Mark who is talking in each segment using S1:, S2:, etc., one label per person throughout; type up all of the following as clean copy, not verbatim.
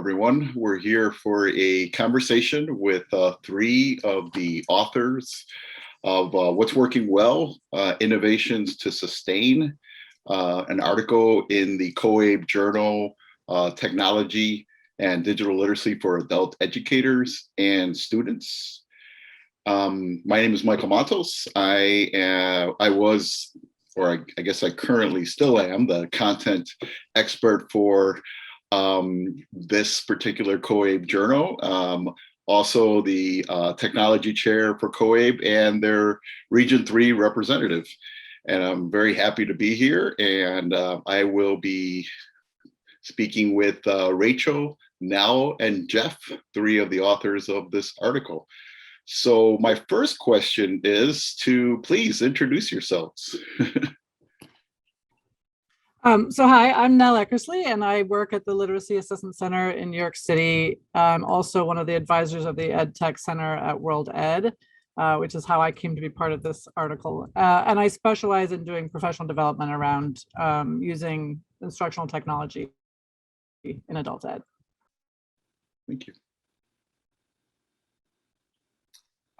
S1: everyone. We're here for a conversation with three of the authors of What's Working Well, Innovations to Sustain, an article in the COABE journal, Technology and Digital Literacy for Adult Educators and Students. My name is Michael Matos. I guess I currently still am, the content expert for this particular COABE journal, also the technology chair for COABE and their Region 3 representative. And I'm very happy to be here, and I will be speaking with Rachel, Nell, and Jeff, three of the authors of this article. So my first question is to please introduce yourselves.
S2: So hi, I'm Nell Eckersley, and I work at the Literacy Assistance Center in New York City. I'm also one of the advisors of the Ed Tech Center at World Ed, which is how I came to be part of this article. And I specialize in doing professional development around using instructional technology in adult ed.
S1: Thank you.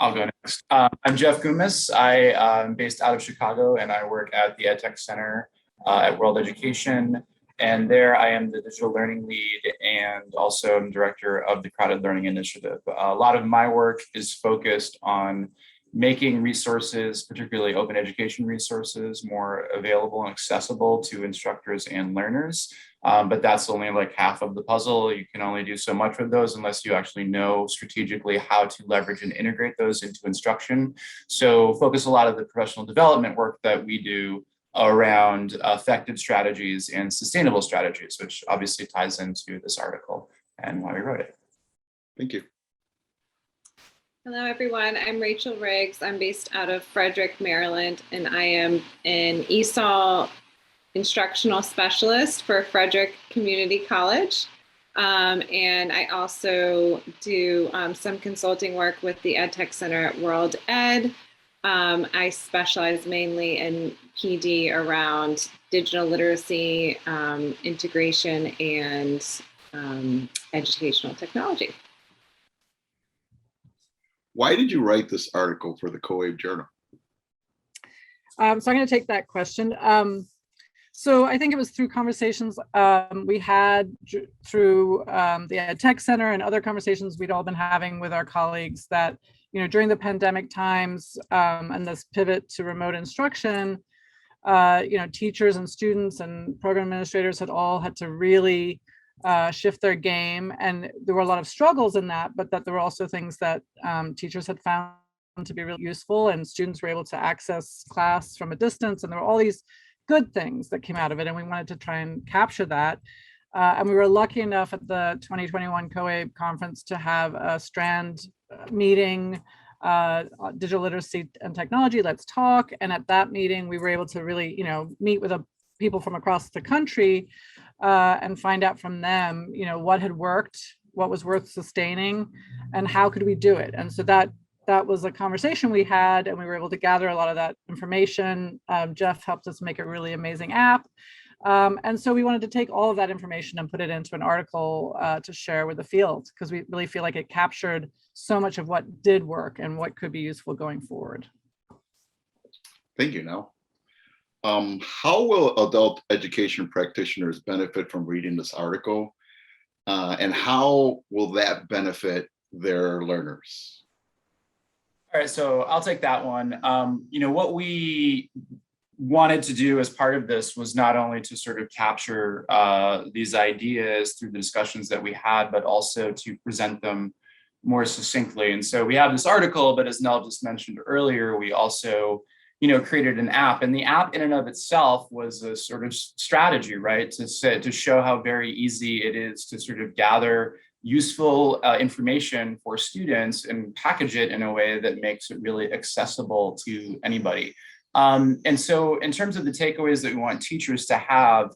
S3: I'll go next. I'm Jeff Goumas. I'm based out of Chicago, and I work at the Ed Tech Center at World Education. And there I am the digital learning lead and also director of the Crowded Learning Initiative. A lot of my work is focused on making resources, particularly open education resources, more available and accessible to instructors and learners. But that's only like half of the puzzle. You can only do so much with those unless you actually know strategically how to leverage and integrate those into instruction. So focus a lot of the professional development work that we do around effective strategies and sustainable strategies, which obviously ties into this article and why we wrote it.
S1: Thank you.
S4: Hello, everyone. I'm Rachel Riggs. I'm based out of Frederick, Maryland, and I am an ESOL instructional specialist for Frederick Community College. And I also do some consulting work with the Ed Tech Center at World Ed. I specialize mainly in PD around digital literacy, integration, and educational technology.
S1: Why did you write this article for the COABE journal?
S2: So I'm going to take that question. So I think it was through conversations we had through the Ed Tech Center and other conversations we'd all been having with our colleagues that, you know, during the pandemic times and this pivot to remote instruction, you know, teachers and students and program administrators had all had to really shift their game. And there were a lot of struggles in that, but that there were also things that teachers had found to be really useful, and students were able to access class from a distance. And there were all these good things that came out of it, and we wanted to try and capture that. And we were lucky enough at the 2021 COABE conference to have a strand meeting, digital literacy and technology, let's talk. And at that meeting, we were able to really, you know, meet with people from across the country and find out from them, you know, what had worked, what was worth sustaining, and how could we do it. And so that was a conversation we had, and we were able to gather a lot of that information. Jeff helped us make a really amazing app. And so we wanted to take all of that information and put it into an article to share with the field, because we really feel like it captured so much of what did work and what could be useful going forward.
S1: Thank you, Nell. How will adult education practitioners benefit from reading this article? And how will that benefit their learners?
S3: All right, so I'll take that one. You know, what we wanted to do as part of this was not only to sort of capture these ideas through the discussions that we had, but also to present them more succinctly. And so we have this article, but as Nell just mentioned earlier, we also, you know, created an app, and the app in and of itself was a sort of strategy, right? To show how very easy it is to sort of gather useful information for students and package it in a way that makes it really accessible to anybody. And so in terms of the takeaways that we want teachers to have,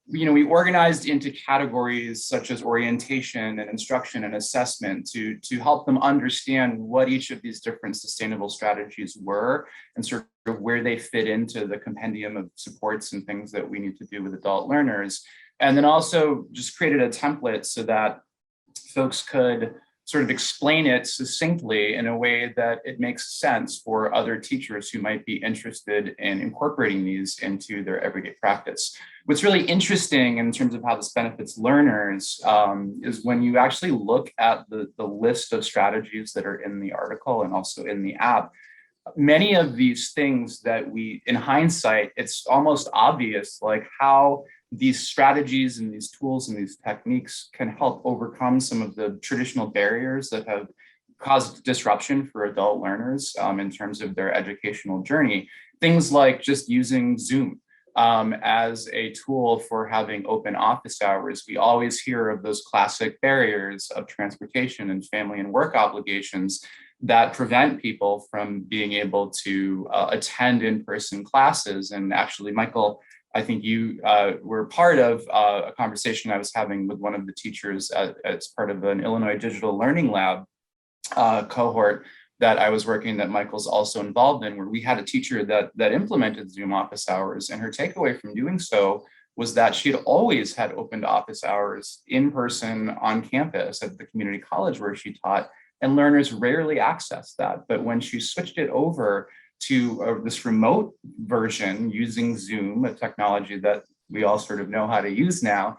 S3: you know, we organized into categories such as orientation and instruction and assessment to help them understand what each of these different sustainable strategies were and sort of where they fit into the compendium of supports and things that we need to do with adult learners. And then also just created a template so that folks could sort of explain it succinctly in a way that it makes sense for other teachers who might be interested in incorporating these into their everyday practice. What's really interesting in terms of how this benefits learners is when you actually look at the list of strategies that are in the article and also in the app, many of these things that we, in hindsight, it's almost obvious like how these strategies and these tools and these techniques can help overcome some of the traditional barriers that have caused disruption for adult learners in terms of their educational journey. Things like just using Zoom as a tool for having open office hours. We always hear of those classic barriers of transportation and family and work obligations that prevent people from being able to attend in-person classes. And actually, Michael, I think you were part of a conversation I was having with one of the teachers as part of an Illinois Digital Learning Lab cohort that I was working, that Michael's also involved in, where we had a teacher that implemented Zoom office hours, and her takeaway from doing so was that she had always had opened office hours in person on campus at the community college where she taught, and learners rarely accessed that. But when she switched it over to this remote version using Zoom, a technology that we all sort of know how to use now,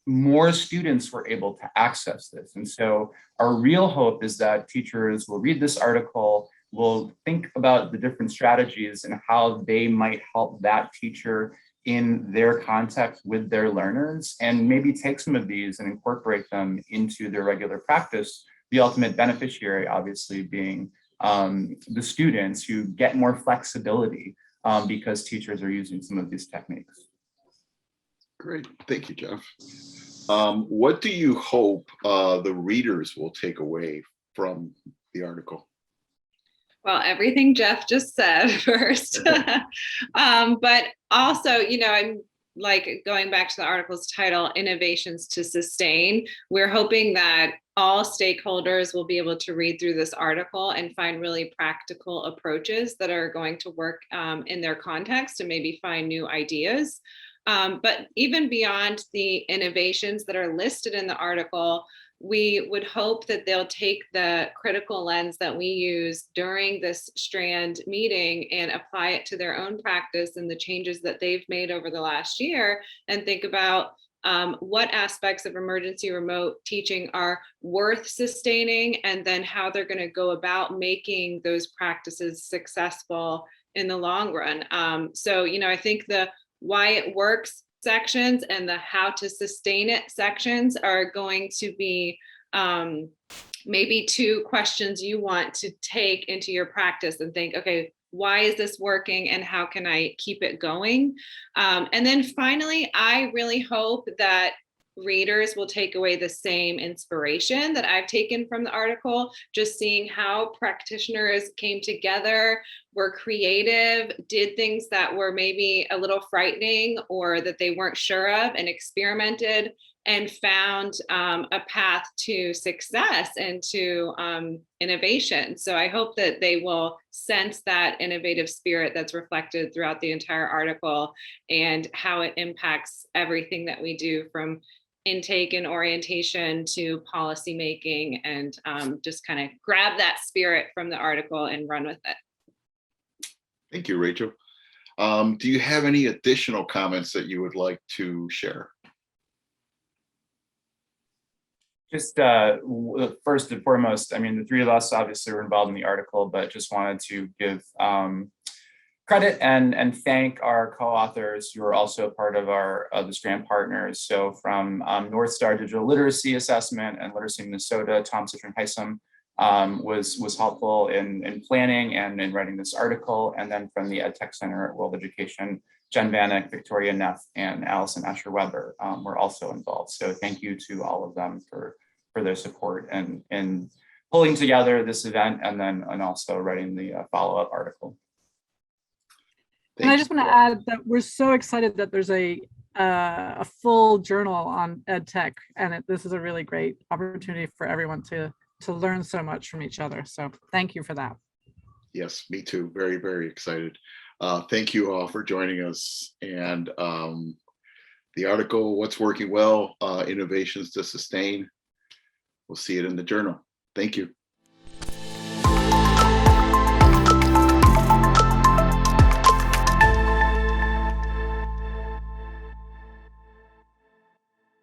S3: more students were able to access this. And so our real hope is that teachers will read this article, will think about the different strategies and how they might help that teacher in their context with their learners, and maybe take some of these and incorporate them into their regular practice. The ultimate beneficiary, obviously, being the students who get more flexibility because teachers are using some of these techniques.
S1: Great, thank you, Jeff. What do you hope the readers will take away from the article?
S4: Well, everything Jeff just said first, but also, I'm like going back to the article's title, Innovations to Sustain. We're hoping that all stakeholders will be able to read through this article and find really practical approaches that are going to work in their context and maybe find new ideas. But even beyond the innovations that are listed in the article, we would hope that they'll take the critical lens that we use during this Strand meeting and apply it to their own practice and the changes that they've made over the last year, and think about what aspects of emergency remote teaching are worth sustaining, and then how they're going to go about making those practices successful in the long run. So, I think the why it works sections and the how to sustain it sections are going to be maybe two questions you want to take into your practice and think, okay, why is this working and how can I keep it going? And then finally, I really hope that readers will take away the same inspiration that I've taken from the article, just seeing how practitioners came together, were creative, did things that were maybe a little frightening or that they weren't sure of, and experimented and found a path to success and to innovation. So I hope that they will sense that innovative spirit that's reflected throughout the entire article and how it impacts everything that we do, from intake and orientation to policy making, and just kind of grab that spirit from the article and run with it.
S1: Thank you, Rachel. Do you have any additional comments that you would like to share?
S3: Just first and foremost, I mean, the three of us obviously were involved in the article, but just wanted to give credit and thank our co-authors who are also part of our the Strand partners. So from North Star Digital Literacy Assessment and Literacy Minnesota, Tom Cytron-Hysom was helpful in planning and in writing this article. And then from the EdTech Center at World Education, Jen Vanek, Victoria Neff, and Alison Ascher were also involved. So thank you to all of them for their support and pulling together this event, and also writing the follow-up article.
S2: And I just want to add that we're so excited that there's a full journal on EdTech, and this is a really great opportunity for everyone to learn so much from each other. So thank you for that.
S1: Yes, me too. Very, very excited. Thank you all for joining us. And the article, What's Working Well, Innovations to Sustain, We'll see it in the journal. Thank you.